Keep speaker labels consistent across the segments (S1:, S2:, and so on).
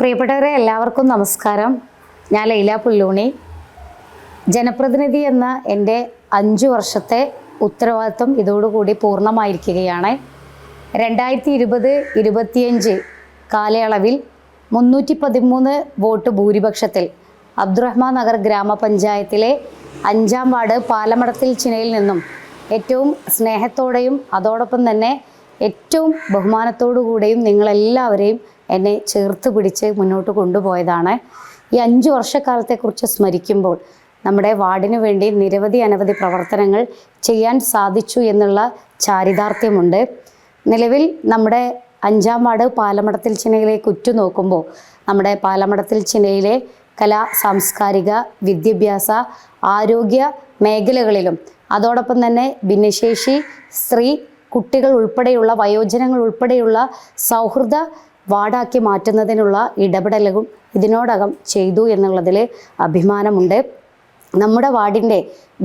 S1: പ്രിയപ്പെട്ടവരെ എല്ലാവർക്കും നമസ്കാരം. ഞാൻ ലൈല പുല്ലൂണി. ജനപ്രതിനിധി എന്ന എൻ്റെ 5 വർഷത്തെ ഉത്തരവാദിത്വം ഇതോടുകൂടി പൂർണ്ണമായിരിക്കുകയാണ്. 2020-25 കാലയളവിൽ 313 വോട്ട് ഭൂരിപക്ഷത്തിൽ അബ്ദുറഹ്മാൻ നഗർ ഗ്രാമപഞ്ചായത്തിലെ 5-ാം വാർഡ് പാലമടത്തിൽ ചിനയിൽ നിന്നും ഏറ്റവും സ്നേഹത്തോടെയും അതോടൊപ്പം തന്നെ ഏറ്റവും ബഹുമാനത്തോടു കൂടെയും നിങ്ങളെല്ലാവരെയും എന്നെ ചേർത്ത് പിടിച്ച് മുന്നോട്ട് കൊണ്ടുപോയതാണ്. ഈ 5 വർഷക്കാലത്തെക്കുറിച്ച് സ്മരിക്കുമ്പോൾ നമ്മുടെ വാർഡിന് വേണ്ടി അനവധി പ്രവർത്തനങ്ങൾ ചെയ്യാൻ സാധിച്ചു എന്നുള്ള ചാരിതാർത്ഥ്യമുണ്ട്. നിലവിൽ നമ്മുടെ 5-ാം വാർഡ് പാലമടത്തിൽ ചിനയിലേക്ക് ഉറ്റുനോക്കുമ്പോൾ നമ്മുടെ പാലമടത്തിൽ ചിനയിലെ കലാ സാംസ്കാരിക വിദ്യാഭ്യാസ ആരോഗ്യ മേഖലകളിലും അതോടൊപ്പം തന്നെ ഭിന്നശേഷി സ്ത്രീ കുട്ടികൾ ഉൾപ്പെടെയുള്ള വയോജനങ്ങൾ ഉൾപ്പെടെയുള്ള സൗഹൃദ വാർഡാക്കി മാറ്റുന്നതിനുള്ള ഇടപെടലുകൾ ഇതിനോടകം ചെയ്തു എന്നുള്ളതിൽ അഭിമാനമുണ്ട്. നമ്മുടെ വാർഡിൻ്റെ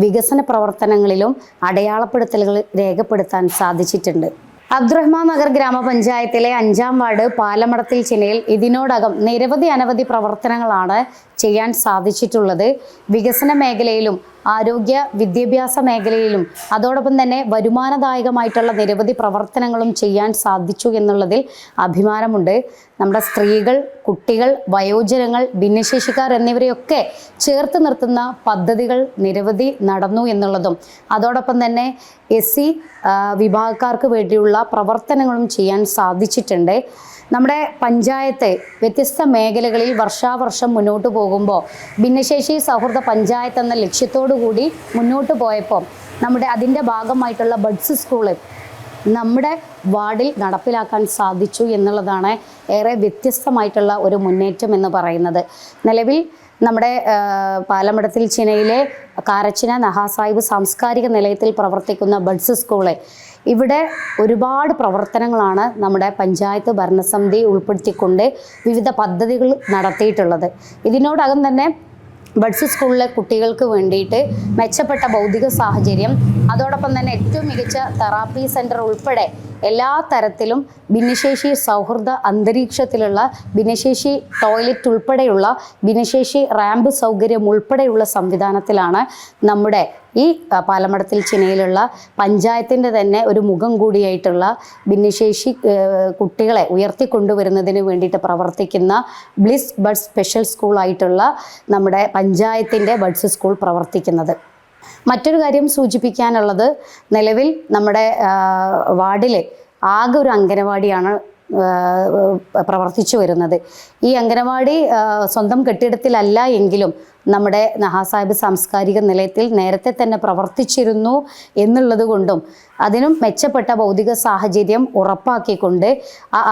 S1: വികസന പ്രവർത്തനങ്ങളിലും അടയാളപ്പെടുത്തലുകൾ രേഖപ്പെടുത്താൻ സാധിച്ചിട്ടുണ്ട്. അബ്ദുറഹ്മാൻ നഗർ ഗ്രാമപഞ്ചായത്തിലെ 5-ാം വാർഡ് പാലമടത്തിൽ ചിനയിൽ ഇതിനോടകം അനവധി പ്രവർത്തനങ്ങളാണ് ചെയ്യാൻ സാധിച്ചിട്ടുള്ളത്. വികസന മേഖലയിലും ആരോഗ്യ വിദ്യാഭ്യാസ മേഖലയിലും അതോടൊപ്പം തന്നെ വരുമാനദായകമായിട്ടുള്ള നിരവധി പ്രവർത്തനങ്ങളും ചെയ്യാൻ സാധിച്ചു എന്നുള്ളതിൽ അഭിമാനമുണ്ട്. നമ്മുടെ സ്ത്രീകൾ, കുട്ടികൾ, വയോജനങ്ങൾ, ഭിന്നശേഷിക്കാർ എന്നിവരെയൊക്കെ ചേർത്ത് നിർത്തുന്ന പദ്ധതികൾ നിരവധി നടന്നു എന്നുള്ളതും അതോടൊപ്പം തന്നെ SC വിഭാഗക്കാർക്ക് വേണ്ടിയുള്ള പ്രവർത്തനങ്ങളും ചെയ്യാൻ സാധിച്ചിട്ടുണ്ട്. നമ്മുടെ പഞ്ചായത്ത് വ്യത്യസ്ത മേഖലകളിൽ വർഷാവർഷം മുന്നോട്ട് പോകുമ്പോൾ ഭിന്നശേഷി സൗഹൃദ പഞ്ചായത്ത് എന്ന ലക്ഷ്യത്തോടു കൂടി മുന്നോട്ട് പോയപ്പോൾ അതിൻ്റെ ഭാഗമായിട്ടുള്ള ബഡ്സ് സ്കൂള് നമ്മുടെ വാർഡിൽ നടപ്പിലാക്കാൻ സാധിച്ചു എന്നുള്ളതാണ് ഏറെ വ്യത്യസ്തമായിട്ടുള്ള ഒരു മുന്നേറ്റം എന്ന് പറയുന്നത്. നിലവിൽ നമ്മുടെ പാലമടത്തിൽ ചിനയിലെ കാരച്ചിന നഹാസാഹിബ് സാംസ്കാരിക നിലയത്തിൽ പ്രവർത്തിക്കുന്ന ബഡ്സ് സ്കൂള് ഇവിടെ ഒരുപാട് പ്രവർത്തനങ്ങളാണ് നമ്മുടെ പഞ്ചായത്ത് ഭരണസമിതി ഉൾപ്പെടുത്തിക്കൊണ്ട് വിവിധ പദ്ധതികൾ നടത്തിയിട്ടുള്ളത്. ഇതിനോടകം തന്നെ ബഡ്സ് സ്കൂളിലെ കുട്ടികൾക്ക് വേണ്ടിയിട്ട് മെച്ചപ്പെട്ട ഭൗതിക സാഹചര്യം അതോടൊപ്പം തന്നെ ഏറ്റവും മികച്ച തെറാപ്പി സെൻറ്റർ ഉൾപ്പെടെ എല്ലാ തരത്തിലും ഭിന്നശേഷി സൗഹൃദ അന്തരീക്ഷത്തിലുള്ള ഭിന്നശേഷി ടോയ്ലറ്റ് ഉൾപ്പെടെയുള്ള ഭിന്നശേഷി റാമ്പ് സൗകര്യം ഉൾപ്പെടെയുള്ള സംവിധാനത്തിലാണ് നമ്മുടെ ഈ പാലമടത്തിൽ ചിനയിലുള്ള പഞ്ചായത്തിൻ്റെ തന്നെ ഒരു മുഖം കൂടിയായിട്ടുള്ള ഭിന്നശേഷി കുട്ടികളെ ഉയർത്തിക്കൊണ്ടുവരുന്നതിന് വേണ്ടിയിട്ട് പ്രവർത്തിക്കുന്ന ബ്ലിസ് ബഡ്സ് സ്പെഷ്യൽ സ്കൂളായിട്ടുള്ള നമ്മുടെ പഞ്ചായത്തിൻ്റെ ബഡ്സ് സ്കൂൾ പ്രവർത്തിക്കുന്നത്. മറ്റൊരു കാര്യം സൂചിപ്പിക്കാനുള്ളത്, നിലവിൽ നമ്മുടെ വാർഡിൽ ആകെ ഒരു അംഗനവാടിയാണ് പ്രവർത്തിച്ചു വരുന്നത്. ഈ അംഗനവാടി സ്വന്തം കെട്ടിടത്തിലല്ല എങ്കിലും നമ്മുടെ നഹാസാഹിബ് സാംസ്കാരിക നിലയത്തിൽ നേരത്തെ തന്നെ പ്രവർത്തിച്ചിരുന്നു എന്നുള്ളത് കൊണ്ടും അതിനും മെച്ചപ്പെട്ട ഭൗതിക സാഹചര്യം ഉറപ്പാക്കിക്കൊണ്ട്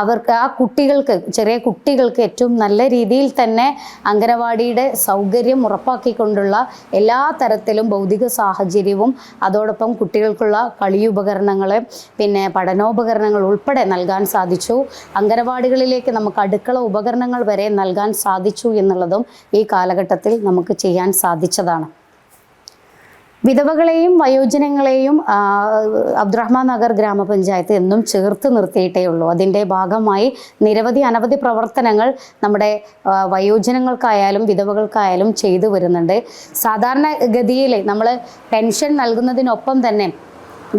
S1: അവർക്ക് കുട്ടികൾക്ക് ചെറിയ കുട്ടികൾക്ക് ഏറ്റവും നല്ല രീതിയിൽ തന്നെ അംഗനവാടിയുടെ സൗകര്യം ഉറപ്പാക്കിക്കൊണ്ടുള്ള എല്ലാ തരത്തിലും ഭൗതിക സാഹചര്യവും അതോടൊപ്പം കുട്ടികൾക്കുള്ള കളിയുപകരണങ്ങൾ പിന്നെ പഠനോപകരണങ്ങൾ ഉൾപ്പെടെ നൽകാൻ സാധിച്ചു. അംഗനവാടികളിലേക്ക് നമുക്ക് അടുക്കള ഉപകരണങ്ങൾ വരെ നൽകാൻ സാധിച്ചു എന്നുള്ളതും ഈ കാലഘട്ടത്തിൽ നമുക്ക് ചെയ്യാൻ സാധിച്ചതാണ്. വിധവകളെയും വയോജനങ്ങളെയും അബ്ദുറഹ്മാൻ നഗർ ഗ്രാമപഞ്ചായത്ത് എന്നും ചേർത്ത് നിർത്തിയിട്ടേ ഉള്ളൂ. അതിൻ്റെ ഭാഗമായി അനവധി പ്രവർത്തനങ്ങൾ നമ്മുടെ വയോജനങ്ങൾക്കായാലും വിധവകൾക്കായാലും ചെയ്തു വരുന്നുണ്ട്. സാധാരണഗതിയിൽ നമ്മൾ പെൻഷൻ നൽകുന്നതിനൊപ്പം തന്നെ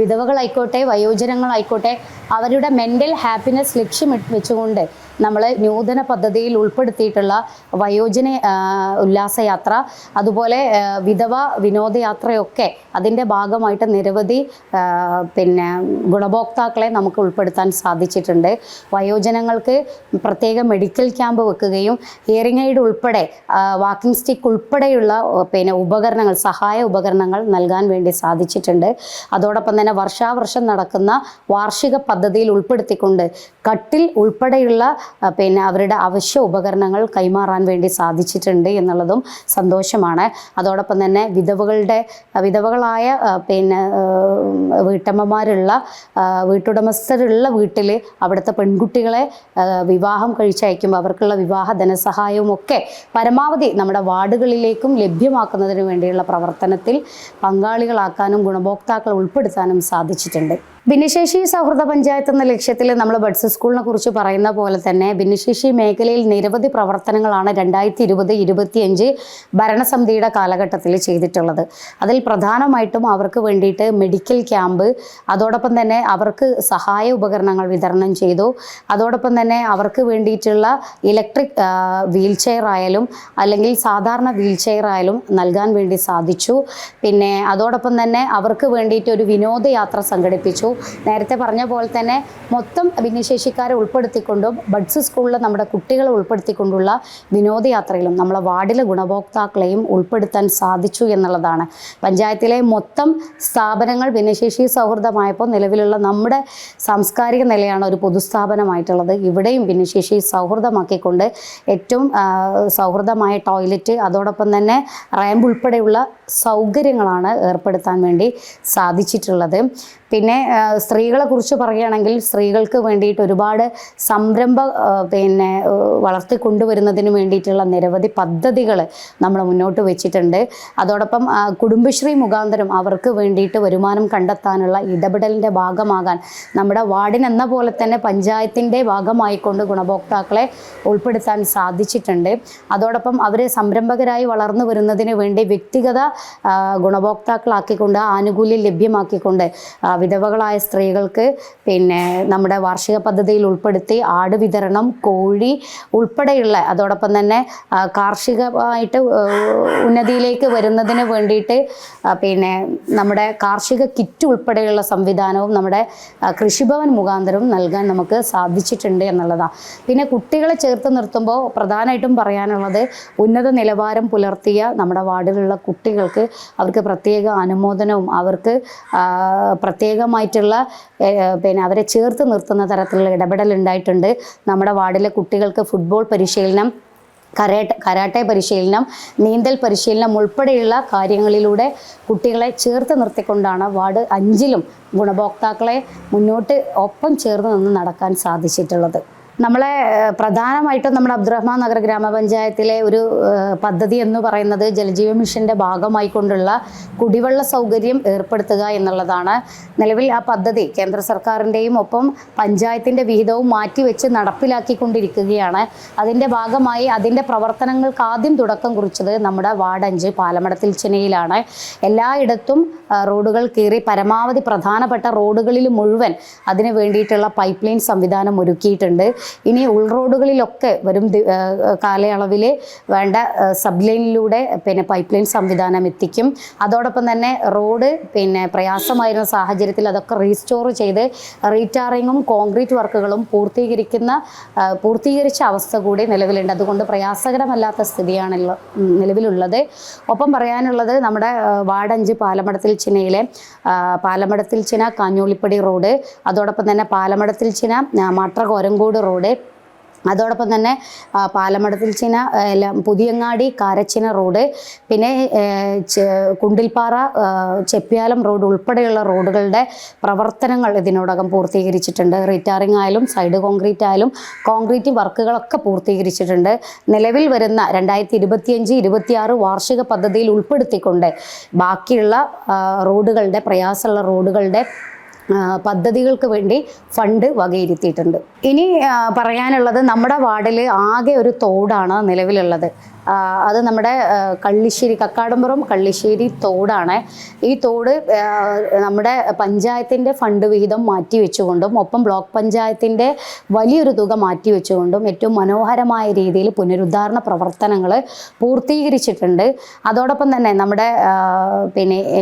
S1: വിധവകളായിക്കോട്ടെ വയോജനങ്ങളായിക്കോട്ടെ അവരുടെ മെൻ്റൽ ഹാപ്പിനെസ് ലക്ഷ്യം വെച്ചുകൊണ്ട് നമ്മൾ നൂതന പദ്ധതിയിൽ ഉൾപ്പെടുത്തിയിട്ടുള്ള വയോജന ഉല്ലാസയാത്ര അതുപോലെ വിധവ വിനോദയാത്രയൊക്കെ അതിൻ്റെ ഭാഗമായിട്ട് നിരവധി ഗുണഭോക്താക്കളെ നമുക്ക് ഉൾപ്പെടുത്താൻ സാധിച്ചിട്ടുണ്ട്. വയോജനങ്ങൾക്ക് പ്രത്യേക മെഡിക്കൽ ക്യാമ്പ് വെക്കുകയും ഹിയറിംഗ് എയ്ഡ് ഉൾപ്പെടെ വാക്കിംഗ് സ്റ്റിക്ക് ഉൾപ്പെടെയുള്ള ഉപകരണങ്ങൾ സഹായ ഉപകരണങ്ങൾ നൽകാൻ വേണ്ടി സാധിച്ചിട്ടുണ്ട്. അതോടൊപ്പം തന്നെ വർഷാവർഷം നടക്കുന്ന വാർഷിക പദ്ധതിയിൽ ഉൾപ്പെടുത്തിക്കൊണ്ട് കട്ടിൽ ഉൾപ്പെടെയുള്ള അവരുടെ അവശ്യ ഉപകരണങ്ങൾ കൈമാറാൻ വേണ്ടി സാധിച്ചിട്ടുണ്ട് എന്നുള്ളതും സന്തോഷമാണ്. അതോടൊപ്പം തന്നെ വിധവകളായ വീട്ടമ്മമാരുള്ള വീട്ടുടമസ്ഥരുള്ള വീട്ടിൽ അവിടുത്തെ പെൺകുട്ടികളെ വിവാഹം കഴിച്ചയക്കുമ്പോൾ അവർക്കുള്ള വിവാഹ ധനസഹായവും ഒക്കെ പരമാവധി നമ്മുടെ വാർഡുകളിലേക്കും ലഭ്യമാക്കുന്നതിന് വേണ്ടിയുള്ള പ്രവർത്തനത്തിൽ പങ്കാളികളാക്കാനും ഗുണഭോക്താക്കളെ ഉൾപ്പെടുത്താനും സാധിച്ചിട്ടുണ്ട്. ഭിന്നശേഷി സൗഹൃദ പഞ്ചായത്ത് എന്ന ലക്ഷ്യത്തിൽ നമ്മൾ ബഡ്സ് സ്കൂളിനെ കുറിച്ച് പറയുന്ന പോലെ തന്നെ ഭിന്നശേഷി മേഖലയിൽ നിരവധി പ്രവർത്തനങ്ങളാണ് 2020-2025 ഭരണസമിതിയുടെ കാലഘട്ടത്തിൽ ചെയ്തിട്ടുള്ളത്. അതിൽ പ്രധാനമായിട്ടും അവർക്ക് വേണ്ടിയിട്ട് മെഡിക്കൽ ക്യാമ്പ്, അതോടൊപ്പം തന്നെ അവർക്ക് സഹായ ഉപകരണങ്ങൾ വിതരണം ചെയ്തു. അതോടൊപ്പം തന്നെ അവർക്ക് വേണ്ടിയിട്ടുള്ള ഇലക്ട്രിക് വീൽ ചെയർ ആയാലും അല്ലെങ്കിൽ സാധാരണ വീൽ ചെയർ ആയാലും നൽകാൻ വേണ്ടി സാധിച്ചു. പിന്നെ അതോടൊപ്പം തന്നെ അവർക്ക് വേണ്ടിയിട്ട് ഒരു വിനോദയാത്ര സംഘടിപ്പിച്ചു. നേരത്തെ പറഞ്ഞ പോലെ തന്നെ മൊത്തം ഭിന്നശേഷിക്കാരെ ഉൾപ്പെടുത്തിക്കൊണ്ടും ബഡ്സ് സ്കൂളിൽ നമ്മുടെ കുട്ടികളെ ഉൾപ്പെടുത്തിക്കൊണ്ടുള്ള വിനോദയാത്രയിലും നമ്മളെ വാർഡിലെ ഗുണഭോക്താക്കളെയും ഉൾപ്പെടുത്താൻ സാധിച്ചു എന്നുള്ളതാണ്. പഞ്ചായത്തിലെ മൊത്തം സ്ഥാപനങ്ങൾ ഭിന്നശേഷി സൗഹൃദമായപ്പോൾ നിലവിലുള്ള നമ്മുടെ സാംസ്കാരിക നിലയാണ് ഒരു പൊതുസ്ഥാപനമായിട്ടുള്ളത്. ഇവിടെയും ഭിന്നശേഷി സൗഹൃദമാക്കിക്കൊണ്ട് ഏറ്റവും സൗഹൃദമായ ടോയ്ലറ്റ്, അതോടൊപ്പം തന്നെ റാമ്പ് ഉൾപ്പെടെയുള്ള സൗകര്യങ്ങളാണ് ഏർപ്പെടുത്താൻ വേണ്ടി സാധിച്ചിട്ടുള്ളത്. പിന്നെ സ്ത്രീകളെ കുറിച്ച് പറയുകയാണെങ്കിൽ സ്ത്രീകൾക്ക് വേണ്ടിയിട്ട് ഒരുപാട് വളർത്തിക്കൊണ്ടുവരുന്നതിന് വേണ്ടിയിട്ടുള്ള നിരവധി പദ്ധതികൾ നമ്മൾ മുന്നോട്ട് വെച്ചിട്ടുണ്ട്. അതോടൊപ്പം കുടുംബശ്രീ മുഖാന്തരം അവർക്ക് വേണ്ടിയിട്ട് വരുമാനം കണ്ടെത്താനുള്ള ഇടപെടലിൻ്റെ ഭാഗമാകാൻ നമ്മുടെ വാർഡിനെന്ന പോലെ തന്നെ പഞ്ചായത്തിൻ്റെ ഭാഗമായിക്കൊണ്ട് ഗുണഭോക്താക്കളെ ഉൾപ്പെടുത്താൻ സാധിച്ചിട്ടുണ്ട്. അതോടൊപ്പം അവർ സംരംഭകരായി വളർന്നു വരുന്നതിന് വേണ്ടി വ്യക്തിഗത ഗുണഭോക്താക്കളാക്കിക്കൊണ്ട് ആനുകൂല്യം ലഭ്യമാക്കിക്കൊണ്ട് വിധവകളായ സ്ത്രീകൾക്ക് പിന്നെ നമ്മുടെ വാർഷിക പദ്ധതിയിൽ ഉൾപ്പെടുത്തി ആട് വിതരണം, കോഴി ഉൾപ്പെടെയുള്ള, അതോടൊപ്പം തന്നെ കാർഷികമായിട്ട് ഉന്നതിയിലേക്ക് വരുന്നതിന് വേണ്ടിയിട്ട് പിന്നെ നമ്മുടെ കാർഷിക കിറ്റ് ഉൾപ്പെടെയുള്ള സംവിധാനവും നമ്മുടെ കൃഷിഭവൻ മുഖാന്തരവും നൽകാൻ നമുക്ക് സാധിച്ചിട്ടുണ്ട് എന്നുള്ളതാണ്. പിന്നെ കുട്ടികളെ ചേർത്ത് നിർത്തുമ്പോൾ പ്രധാനമായിട്ടും പറയാനുള്ളത് ഉന്നത നിലവാരം പുലർത്തിയ നമ്മുടെ വാർഡിലുള്ള കുട്ടികൾക്ക് അവർക്ക് പ്രത്യേക അനുമോദനവും അവർക്ക് പ്രത്യേകമായിട്ടുള്ള അവരെ ചേർത്ത് നിർത്തുന്ന തരത്തിലുള്ള ഇടപെടൽ ഉണ്ടായിട്ടുണ്ട്. നമ്മുടെ വാർഡിലെ കുട്ടികൾക്ക് ഫുട്ബോൾ പരിശീലനം, കരാട്ടെ പരിശീലനം, നീന്തൽ പരിശീലനം ഉൾപ്പെടെയുള്ള കാര്യങ്ങളിലൂടെ കുട്ടികളെ ചേർത്ത് നിർത്തിക്കൊണ്ടാണ് വാർഡ് 5ലും ഗുണഭോക്താക്കളെ മുന്നോട്ട് ഒപ്പം ചേർന്ന് നിന്ന് നടക്കാൻ സാധിച്ചിട്ടുള്ളത്. നമ്മളെ പ്രധാനമായിട്ടും നമ്മുടെ അബ്ദുറഹ്മാൻ നഗർ ഗ്രാമപഞ്ചായത്തിലെ ഒരു പദ്ധതി എന്ന് പറയുന്നത് ജലജീവൻ മിഷൻ്റെ ഭാഗമായിക്കൊണ്ടുള്ള കുടിവെള്ള സൗകര്യം ഏർപ്പെടുത്തുക എന്നുള്ളതാണ്. നിലവിൽ ആ പദ്ധതി കേന്ദ്ര സർക്കാരിൻ്റെയും ഒപ്പം പഞ്ചായത്തിൻ്റെ വിഹിതവും മാറ്റിവെച്ച് നടപ്പിലാക്കിക്കൊണ്ടിരിക്കുകയാണ്. അതിൻ്റെ ഭാഗമായി അതിൻ്റെ പ്രവർത്തനങ്ങൾക്ക് ആദ്യം തുടക്കം കുറിച്ചത് നമ്മുടെ വാർഡ് 5 പാലമടത്തിൽ ചെന്നൈയിലാണ്. എല്ലായിടത്തും റോഡുകൾ കീറി പരമാവധി പ്രധാനപ്പെട്ട റോഡുകളിൽ മുഴുവൻ അതിന് വേണ്ടിയിട്ടുള്ള പൈപ്പ് ലൈൻ സംവിധാനം ഒരുക്കിയിട്ടുണ്ട്. ഇനി ഉൾറോഡുകളിലൊക്കെ വരും കാലയളവിൽ വേണ്ട സബ് ലൈനിലൂടെ പൈപ്പ് ലൈൻ സംവിധാനം എത്തിക്കും. അതോടൊപ്പം തന്നെ റോഡ് പ്രയാസമായിരുന്ന സാഹചര്യത്തിൽ അതൊക്കെ റീസ്റ്റോർ ചെയ്ത് റീടാറിങ്ങും കോൺക്രീറ്റ് വർക്കുകളും പൂർത്തീകരിച്ച അവസ്ഥ കൂടി നിലവിലുണ്ട്. അതുകൊണ്ട് പ്രയാസകരമല്ലാത്ത സ്ഥിതിയാണ് നിലവിലുള്ളത്. ഒപ്പം പറയാനുള്ളത് നമ്മുടെ വാർഡ് 5 പാലമടത്തിൽ ചിനയിലെ പാലമടത്തിൽ ചിന കാഞ്ഞോളിപ്പടി റോഡ്, അതോടൊപ്പം തന്നെ പാലമടത്തിൽ ചിന മാട്ര കോരങ്കോട് റോഡ്, അതോടൊപ്പം തന്നെ പാലമടത്തിൽ ചിന പുതിയങ്ങാടി കാരച്ചിന റോഡ്, പിന്നെ കുണ്ടിൽപ്പാറ ചെപ്പിയാലം റോഡ് ഉൾപ്പെടെയുള്ള റോഡുകളുടെ പ്രവർത്തനങ്ങൾ ഇതിനോടകം പൂർത്തീകരിച്ചിട്ടുണ്ട്. റീടാറിംഗ് ആയാലും സൈഡ് കോൺക്രീറ്റ് ആയാലും കോൺക്രീറ്റ് വർക്കുകളൊക്കെ പൂർത്തീകരിച്ചിട്ടുണ്ട്. നിലവിൽ വരുന്ന 2025-26 വാർഷിക പദ്ധതിയിൽ ഉൾപ്പെടുത്തിക്കൊണ്ട് ബാക്കിയുള്ള റോഡുകളുടെ പ്രയാസമുള്ള റോഡുകളുടെ പദ്ധതികൾക്ക് വേണ്ടി ഫണ്ട് വകയിരുത്തിയിട്ടുണ്ട്. ഇനി പറയാനുള്ളത് നമ്മുടെ വാർഡിൽ ആകെ ഒരു തോടാണ് നിലവിലുള്ളത്. അത് നമ്മുടെ കക്കാടംപുറം കള്ളിശ്ശേരി തോടാണ്. ഈ തോട് നമ്മുടെ പഞ്ചായത്തിൻ്റെ ഫണ്ട് വിഹിതം മാറ്റിവെച്ചുകൊണ്ടും ഒപ്പം ബ്ലോക്ക് പഞ്ചായത്തിൻ്റെ വലിയൊരു തുക മാറ്റിവെച്ചുകൊണ്ടും ഏറ്റവും മനോഹരമായ രീതിയിൽ പുനരുദ്ധാരണ പ്രവർത്തനങ്ങൾ പൂർത്തീകരിച്ചിട്ടുണ്ട്. അതോടൊപ്പം തന്നെ നമ്മുടെ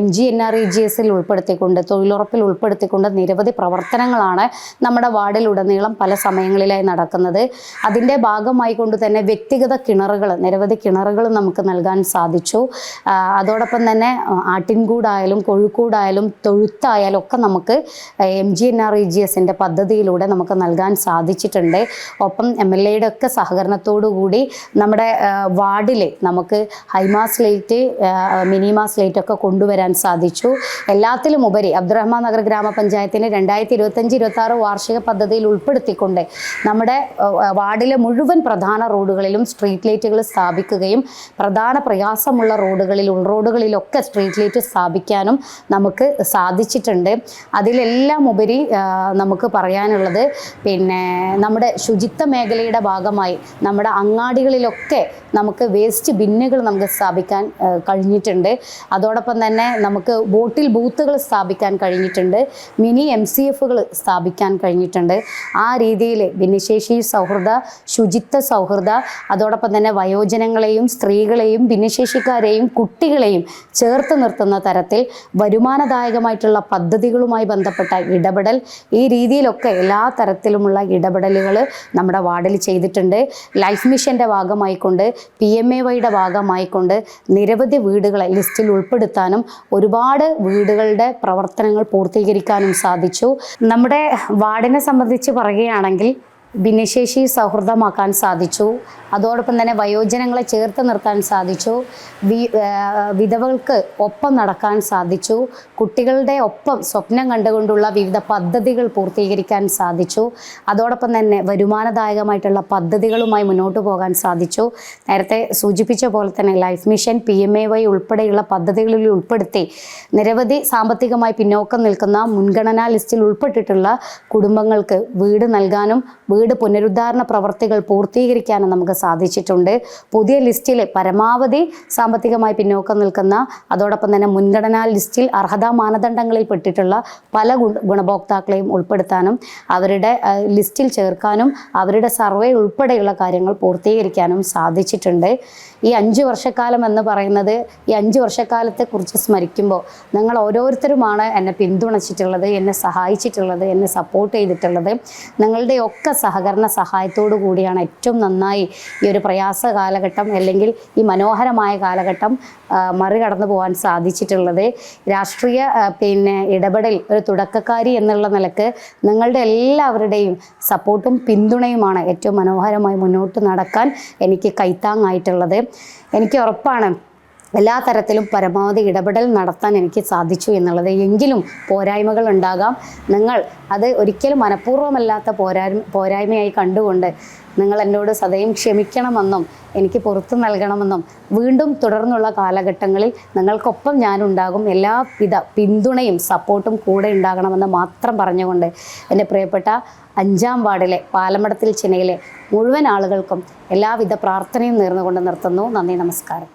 S1: MGNREGS ഉൾപ്പെടുത്തിക്കൊണ്ട് തൊഴിലുറപ്പിൽ ഉൾപ്പെടുത്തിക്കൊണ്ട് നിരവധി പ്രവർത്തനങ്ങളാണ് നമ്മുടെ വാർഡിലുടനീളം പല സമയങ്ങളിലായി നടക്കുന്നത്. അതിൻ്റെ ഭാഗമായി കൊണ്ട് തന്നെ വ്യക്തിഗത കിണറുകൾ, നിരവധി കിണറുകൾ നമുക്ക് നൽകാൻ സാധിച്ചു. അതോടൊപ്പം തന്നെ ആട്ടിൻകൂടായാലും കോഴിക്കൂടായാലും തൊഴുത്തായാലും ഒക്കെ നമുക്ക് MGNREGSൻ്റെ പദ്ധതിയിലൂടെ നമുക്ക് നൽകാൻ സാധിച്ചിട്ടുണ്ട്. ഒപ്പം MLAയുടെ ഒക്കെ സഹകരണത്തോടു കൂടി നമ്മുടെ വാർഡിൽ നമുക്ക് ഹൈമാസ് ലൈറ്റ്, മിനിമാസ് ലൈറ്റ് ഒക്കെ കൊണ്ടുവരാൻ സാധിച്ചു. എല്ലാത്തിലും ഉപരി അബ്ദുറഹ്മാൻ നഗർ ഗ്രാമപഞ്ചായത്തിന് 2025-26 വാർഷിക പദ്ധതിയിൽ ഉൾപ്പെടുത്തിക്കൊണ്ട് നമ്മുടെ വാർഡിലെ മുഴുവൻ പ്രധാന റോഡുകളിലും സ്ട്രീറ്റ് ലൈറ്റുകൾ സ്ഥാപിച്ചു. സ്ഥാപിക്കുകയും പ്രധാന പ്രയാസമുള്ള റോഡുകളിൽ ഉൾറോഡുകളിലൊക്കെ സ്ട്രീറ്റ് ലൈറ്റ് സ്ഥാപിക്കാനും നമുക്ക് സാധിച്ചിട്ടുണ്ട്. അതിലെല്ലാം ഉപരി നമുക്ക് പറയാനുള്ളത് പിന്നെ നമ്മുടെ ശുചിത്വ മേഖലയുടെ ഭാഗമായി നമ്മുടെ അങ്ങാടികളിലൊക്കെ നമുക്ക് വേസ്റ്റ് ബിന്നുകൾ നമുക്ക് സ്ഥാപിക്കാൻ കഴിഞ്ഞിട്ടുണ്ട്. അതോടൊപ്പം തന്നെ നമുക്ക് ബോട്ടിൽ ബൂത്തുകൾ സ്ഥാപിക്കാൻ കഴിഞ്ഞിട്ടുണ്ട്, മിനി MCFകൾ സ്ഥാപിക്കാൻ കഴിഞ്ഞിട്ടുണ്ട്. ആ രീതിയിൽ ഭിന്നശേഷി സൗഹൃദ, ശുചിത്വ സൗഹൃദ, അതോടൊപ്പം തന്നെ വയോജനങ്ങളെയും സ്ത്രീകളെയും ഭിന്നശേഷിക്കാരെയും കുട്ടികളെയും ചേർത്ത് നിർത്തുന്ന തരത്തിൽ വരുമാനദായകമായിട്ടുള്ള പദ്ധതികളുമായി ബന്ധപ്പെട്ട ഇടപെടൽ, ഈ രീതിയിലൊക്കെ എല്ലാ തരത്തിലുമുള്ള ഇടപെടലുകൾ നമ്മുടെ വാർഡിൽ ചെയ്തിട്ടുണ്ട്. ലൈഫ് മിഷൻ്റെ ഭാഗമായിക്കൊണ്ട് PMAYയുടെ ഭാഗമായിക്കൊണ്ട് നിരവധി വീടുകളെ ലിസ്റ്റിൽ ഉൾപ്പെടുത്താനും ഒരുപാട് വീടുകളുടെ പ്രവർത്തനങ്ങൾ പൂർത്തീകരിക്കാനും സാധിച്ചു. നമ്മുടെ വാർഡിനെ സംബന്ധിച്ച് പറയുകയാണെങ്കിൽ ഭിന്നശേഷി സൗഹൃദമാക്കാൻ സാധിച്ചു. അതോടൊപ്പം തന്നെ വയോജനങ്ങളെ ചേർത്ത് നിർത്താൻ സാധിച്ചു. വിധവകൾക്ക് ഒപ്പം നടക്കാൻ സാധിച്ചു. കുട്ടികളുടെ ഒപ്പം സ്വപ്നം കണ്ടുകൊണ്ടുള്ള വിവിധ പദ്ധതികൾ പൂർത്തീകരിക്കാൻ സാധിച്ചു. അതോടൊപ്പം തന്നെ വരുമാനദായകമായിട്ടുള്ള പദ്ധതികളുമായി മുന്നോട്ട് പോകാൻ സാധിച്ചു. നേരത്തെ സൂചിപ്പിച്ച പോലെ തന്നെ ലൈഫ് മിഷൻ, PMAY ഉൾപ്പെടെയുള്ള പദ്ധതികളിൽ ഉൾപ്പെടുത്തി നിരവധി സാമ്പത്തികമായി പിന്നോക്കം നിൽക്കുന്ന മുൻഗണനാ ലിസ്റ്റിൽ ഉൾപ്പെട്ടിട്ടുള്ള കുടുംബങ്ങൾക്ക് വീട് നൽകാനും വീട് പുനരുദ്ധാരണ പ്രവർത്തികൾ പൂർത്തീകരിക്കാനും നമുക്ക് സാധിച്ചിട്ടുണ്ട്. പുതിയ ലിസ്റ്റിൽ പരമാവധി സാമ്പത്തികമായി പിന്നോക്കം നിൽക്കുന്ന, അതോടൊപ്പം തന്നെ മുൻഗണനാ ലിസ്റ്റിൽ അർഹതാ മാനദണ്ഡങ്ങളിൽ പെട്ടിട്ടുള്ള പല ഗുണഭോക്താക്കളെയും ഉൾപ്പെടുത്താനും അവരുടെ ലിസ്റ്റിൽ ചേർക്കാനും അവരുടെ സർവേ ഉൾപ്പെടെയുള്ള കാര്യങ്ങൾ പൂർത്തീകരിക്കാനും സാധിച്ചിട്ടുണ്ട്. ഈ 5 വർഷക്കാലം എന്ന് പറയുന്നത്, ഈ 5 വർഷക്കാലത്തെക്കുറിച്ച് സ്മരിക്കുമ്പോൾ നിങ്ങൾ ഓരോരുത്തരുമാണ് എന്നെ പിന്തുണച്ചിട്ടുള്ളത്, എന്നെ സഹായിച്ചിട്ടുള്ളത്, എന്നെ സപ്പോർട്ട് ചെയ്തിട്ടുള്ളത്. നിങ്ങളുടെയൊക്കെ സഹകരണ സഹായത്തോടു കൂടിയാണ് ഏറ്റവും നന്നായി ഈ ഒരു പ്രയാസ കാലഘട്ടം അല്ലെങ്കിൽ ഈ മനോഹരമായ കാലഘട്ടം മറികടന്നു പോകാൻ സാധിച്ചിട്ടുള്ളത്. രാഷ്ട്രീയ ഇടപെടൽ ഒരു തുടക്കക്കാരി എന്നുള്ള നിലക്ക് നിങ്ങളുടെ എല്ലാവരുടെയും സപ്പോർട്ടും പിന്തുണയുമാണ് ഏറ്റവും മനോഹരമായി മുന്നോട്ട് നടക്കാൻ എനിക്ക് കൈത്താങ്ങായിട്ടുള്ളത്. എനിക്ക് ഉറപ്പാണ് എല്ലാ തരത്തിലും പരമാവധി ഇടപെടൽ നടത്താൻ എനിക്ക് സാധിച്ചു എന്നുള്ളത്. എങ്കിലും പോരായ്മകൾ ഉണ്ടാകാം. നിങ്ങൾ അത് ഒരിക്കലും മനഃപൂർവ്വമല്ലാത്ത പോരായ്മയായി കണ്ടുകൊണ്ട് നിങ്ങൾ എന്നോട് സദയം ക്ഷമിക്കണമെന്നും എനിക്ക് പുറത്തു നൽകണമെന്നും വീണ്ടും തുടർന്നുള്ള കാലഘട്ടങ്ങളിൽ നിങ്ങൾക്കൊപ്പം ഞാനുണ്ടാകും, എല്ലാവിധ പിന്തുണയും സപ്പോർട്ടും കൂടെ ഉണ്ടാകണമെന്ന് മാത്രം പറഞ്ഞുകൊണ്ട് എൻ്റെ പ്രിയപ്പെട്ട 5-ാം വാർഡിലെ പാലമടത്തിൽ ചിനയിലെ മുഴുവൻ ആളുകൾക്കും എല്ലാവിധ പ്രാർത്ഥനയും നേർന്നുകൊണ്ട് നിർത്തുന്നു. നന്ദി, നമസ്കാരം.